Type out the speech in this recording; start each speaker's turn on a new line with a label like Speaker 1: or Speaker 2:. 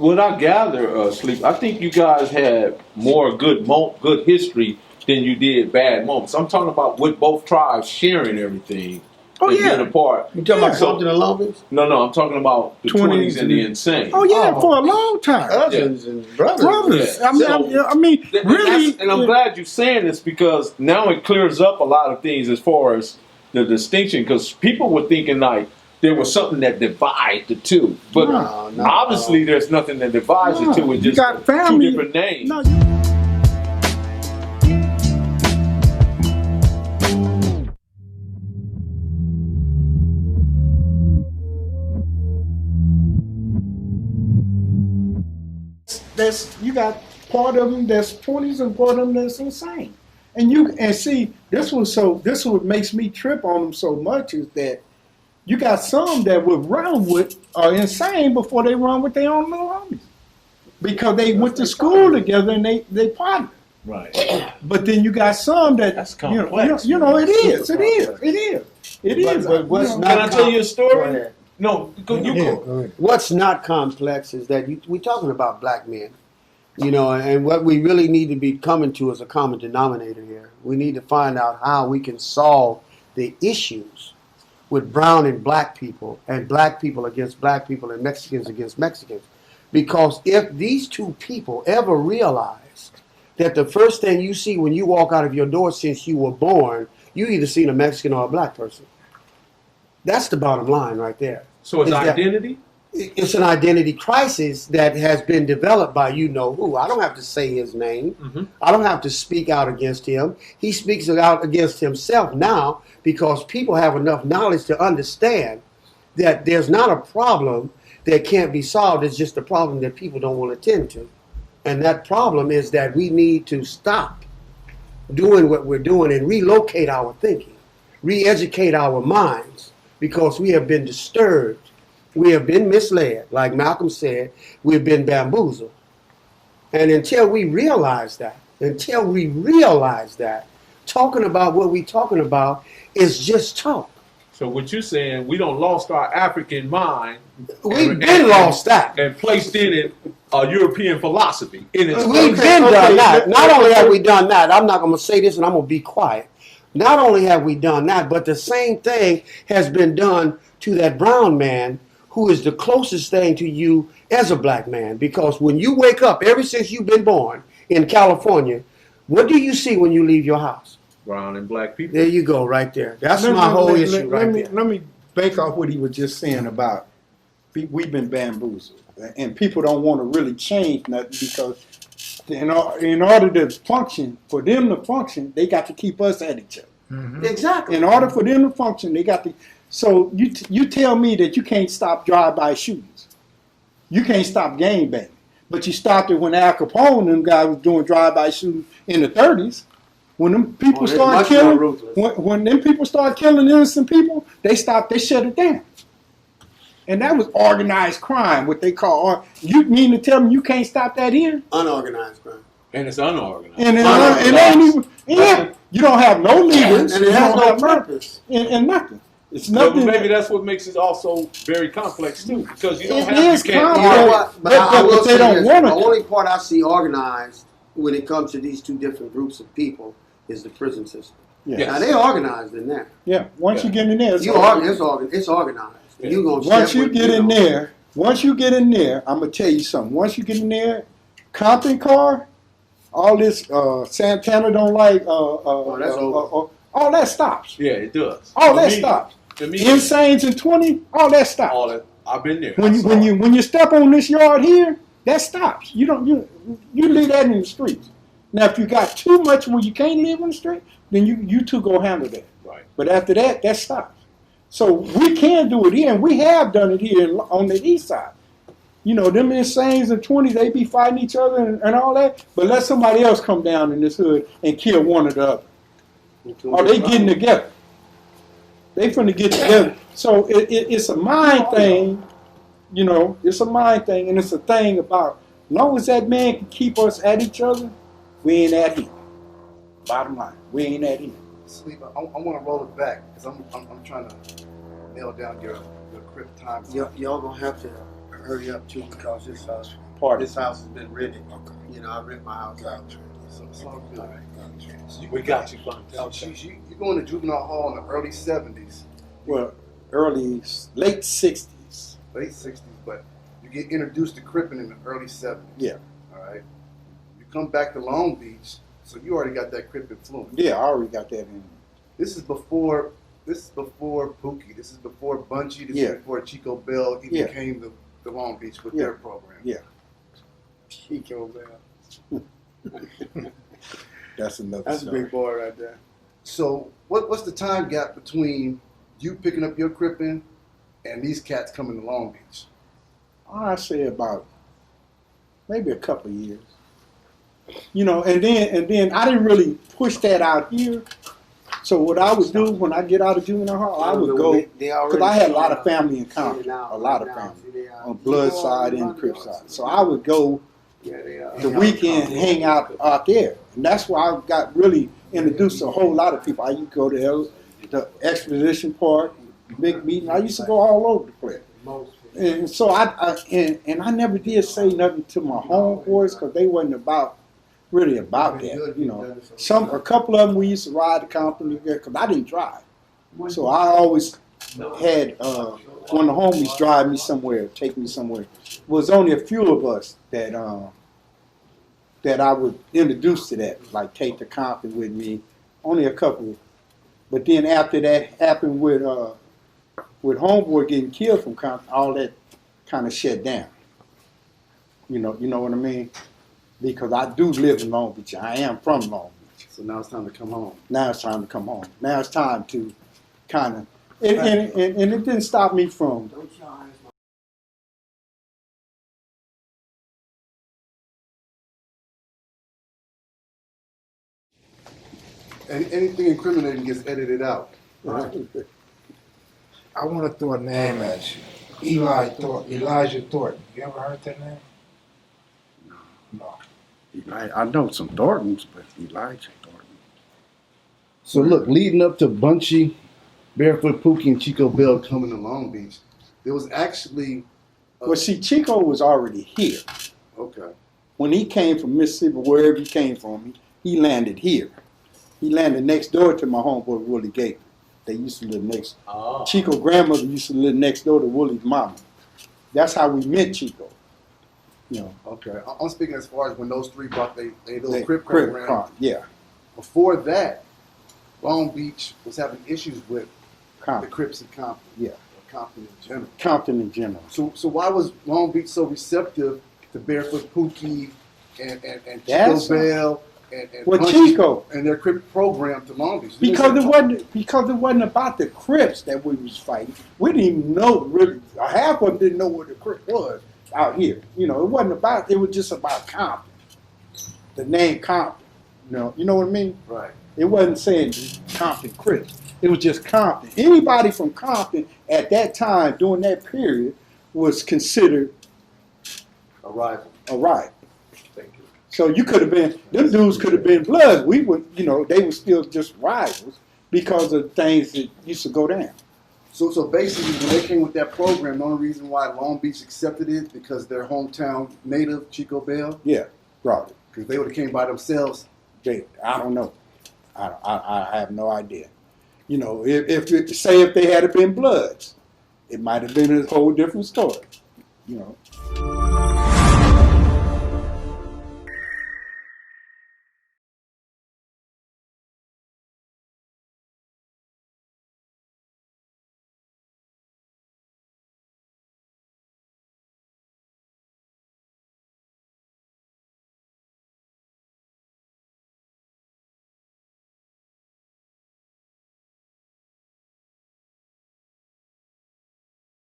Speaker 1: what I gather, Sleep, I think you guys had more good history than you did bad moments. I'm talking about with both tribes sharing everything.
Speaker 2: Oh,
Speaker 1: and
Speaker 2: yeah.
Speaker 1: being apart.
Speaker 3: You talking about Compton and Long Beach?
Speaker 1: No, I'm talking about the 20s and the insane.
Speaker 2: Oh, yeah, for a long time.
Speaker 3: Cousins and brothers.
Speaker 2: Brothers.
Speaker 1: Yeah.
Speaker 2: I mean, really.
Speaker 1: And I'm glad you're saying this because now it clears up a lot of things as far as the distinction, because people were thinking like there was something that divides the two. But obviously there's nothing that divides the two. It's just
Speaker 2: got family,
Speaker 1: two different names.
Speaker 2: No, you got part of them that's 20s and part of them that's insane. And see, this what makes me trip on them so much is that you got some that would run with are insane before they run with their own little homies. Because they went to school together and they partnered.
Speaker 1: Right.
Speaker 2: But then you got some that's complex. It is.
Speaker 3: But what's
Speaker 1: Can I tell you a story? No, go
Speaker 3: ahead. What's not complex is that we're talking about black men, and what we really need to be coming to is a common denominator here. We need to find out how we can solve the issues with brown and black people against black people and Mexicans against Mexicans. Because if these two people ever realize that the first thing you see when you walk out of your door since you were born, you either seen a Mexican or a black person. That's the bottom line right there.
Speaker 1: So it's identity?
Speaker 3: It's an identity crisis that has been developed by who. I don't have to say his name. Mm-hmm. I don't have to speak out against him. He speaks out against himself now because people have enough knowledge to understand that there's not a problem that can't be solved. It's just a problem that people don't want to tend to. And that problem is that we need to stop doing what we're doing and relocate our thinking, re-educate our minds. Because we have been disturbed, we have been misled, like Malcolm said, we've been bamboozled. And until we realize that, talking about what we're talking about is just talk.
Speaker 1: So what you're saying, we don't lost our African mind.
Speaker 3: We've been lost that.
Speaker 1: And placed in it a European philosophy.
Speaker 3: We've been done that. Not only have we done that, I'm not going to say this and I'm going to be quiet. Not only have we done that, but the same thing has been done to that brown man who is the closest thing to you as a black man. Because when you wake up, ever since you've been born in California, what do you see when you leave your house?
Speaker 1: Brown and black people.
Speaker 3: There you go, right there. That's my whole issue right there.
Speaker 2: Let me bank off what he was just saying about we've been bamboozled. And people don't want to really change nothing because in order to function, for them to function, they got to keep us at each other.
Speaker 3: Mm-hmm. Exactly.
Speaker 2: In order for them to function, they got to. So you tell me that you can't stop drive-by shootings, you can't stop gang banging, but you stopped it when Al Capone and them guys was doing drive-by shootings in the 30s. When them people started killing, when them people started killing innocent people, they stopped. They shut it down. And that was organized crime, what they call. You mean to tell me you can't stop that here?
Speaker 3: Unorganized crime.
Speaker 1: And it's unorganized.
Speaker 2: And it ain't even. Yeah, you don't have no leaders.
Speaker 3: And it has no purpose.
Speaker 2: And nothing. It's nothing.
Speaker 1: Maybe that's what makes it also very complex too, because you don't
Speaker 2: It
Speaker 1: have.
Speaker 2: is
Speaker 1: You can't.
Speaker 2: complex.
Speaker 3: But I will
Speaker 2: they
Speaker 3: say
Speaker 2: don't
Speaker 3: this,
Speaker 2: want
Speaker 3: the
Speaker 2: to.
Speaker 3: only part I see organized when it comes to these two different groups of people is the prison system.
Speaker 2: Yeah.
Speaker 3: Now they're organized in there.
Speaker 2: Yeah. Once you get in there,
Speaker 3: It's organized.
Speaker 1: Yeah.
Speaker 3: You gonna
Speaker 2: once you get in there, I'm gonna tell you something. Once you get in there, Compton car, all this Santana don't like.
Speaker 3: That's over.
Speaker 2: All that stops.
Speaker 1: Yeah, it does.
Speaker 2: All that stops. Insanes in 20, all that stops.
Speaker 1: All that. I've been there.
Speaker 2: When you step on this yard here, that stops. You leave that in the streets. Now, if you got too much where you can't live on the street, then you two go handle that.
Speaker 1: Right.
Speaker 2: But after that, that stops. So we can do it here, and we have done it here on the east side. Them insanes and 20s, they be fighting each other and all that. But let somebody else come down in this hood and kill one or the other. Or they getting together. They finna get together. So it's a mind thing, it's a mind thing, and it's a thing about, as long as that man can keep us at each other, we ain't at him. Bottom line, we ain't at him.
Speaker 4: Sleep. I want to roll it back because I'm trying to nail down your Crip time.
Speaker 3: Y'all gonna have to hurry up too because it's
Speaker 2: part.
Speaker 3: This house has been rented. You know, I rent my house out.
Speaker 4: So it's all good.
Speaker 5: We got you, fun.
Speaker 4: You go into juvenile hall in the early 70s,
Speaker 2: Well, late 60s.
Speaker 4: late 60s, but you get introduced to cripping in the early 70s.
Speaker 2: Yeah.
Speaker 4: All right. You come back to Long Beach, so you already got that crip influence.
Speaker 2: Yeah, I already got that in.
Speaker 4: This is before Pookie. This is before Bunchy. This is before Chico Bell even came to Long Beach with their program.
Speaker 2: Yeah.
Speaker 3: Chico Bell.
Speaker 2: That's another
Speaker 3: That's a
Speaker 2: story.
Speaker 3: big boy right there.
Speaker 4: So what's the time gap between you picking up your cripping and these cats coming to Long Beach?
Speaker 2: I say about maybe a couple of years. You know, and then I didn't really push that out here. So what I would do when I get out of juvenile hall, I would go, because I had a lot of family in Compton, a lot of family, on blood side and crip side. So I would go the weekend, hang out there. And that's where I got really introduced to a whole lot of people. I used to go to the Exposition Park, big meeting. I used to go all over the place. And so I never did say nothing to my homeboys because they wasn't really about that, you know. A couple of them we used to ride to Compton because I didn't drive, so I always had one of the homies drive me somewhere, take me somewhere. It was only a few of us that I would introduce to that, like take to Compton with me. Only a couple, but then after that happened with homeboy getting killed from Compton, all that kind of shut down. You know what I mean? Because I do live in Long Beach. I am from Long Beach.
Speaker 4: So now it's time to come home.
Speaker 2: Now it's time to come home. Now it's time to kind of, and it didn't stop me from.
Speaker 4: Anything incriminating gets edited out.
Speaker 5: I want to throw a name at you. Elijah Thornton. You ever heard that name? No.
Speaker 2: I know some Thorntons, but Elijah Thornton.
Speaker 4: So look, leading up to Bunchy, Barefoot Pookie, and Chico Bell coming to Long Beach, there was actually
Speaker 2: Well, see, Chico was already here.
Speaker 4: okay.
Speaker 2: When he came from Mississippi, wherever he came from, he landed here. He landed next door to my homeboy Willie Gator. They used to live next. Chico's grandmother used to live next door to Willie's mama. That's how we met Chico. You know.
Speaker 4: Okay. I'm speaking as far as when those three brought they little crip
Speaker 2: Crip
Speaker 4: program.
Speaker 2: car, yeah.
Speaker 4: Before that, Long Beach was having issues with the
Speaker 2: Compton.
Speaker 4: Crips in Compton.
Speaker 2: Yeah.
Speaker 4: Or Compton in general.
Speaker 2: Compton in general.
Speaker 4: So why was Long Beach so receptive to Barefoot Pookie and Chico
Speaker 2: That's
Speaker 4: Bell and
Speaker 2: Well,
Speaker 4: Bunchy
Speaker 2: Chico,
Speaker 4: and their Crip program to Long Beach?
Speaker 2: because it wasn't about the Crips that we was fighting. We didn't even know really. Half of them didn't know what the Crip was out here. You know, it wasn't about. It was just about Compton. The name Compton. You know what I mean?
Speaker 4: Right.
Speaker 2: It wasn't saying Compton Crips. It was just Compton. Anybody from Compton at that time during that period was considered
Speaker 4: A rival.
Speaker 2: a rival.
Speaker 4: Thank you.
Speaker 2: So you could have been, them dudes could have been Bloods. We would, they were still just rivals because of things that used to go down.
Speaker 4: So basically, when they came with that program, the only reason why Long Beach accepted it because their hometown native Chico Bell,
Speaker 2: Yeah, right.
Speaker 4: because they would have came by themselves.
Speaker 2: I don't know. I have no idea. If they had been Bloods, it might have been a whole different story.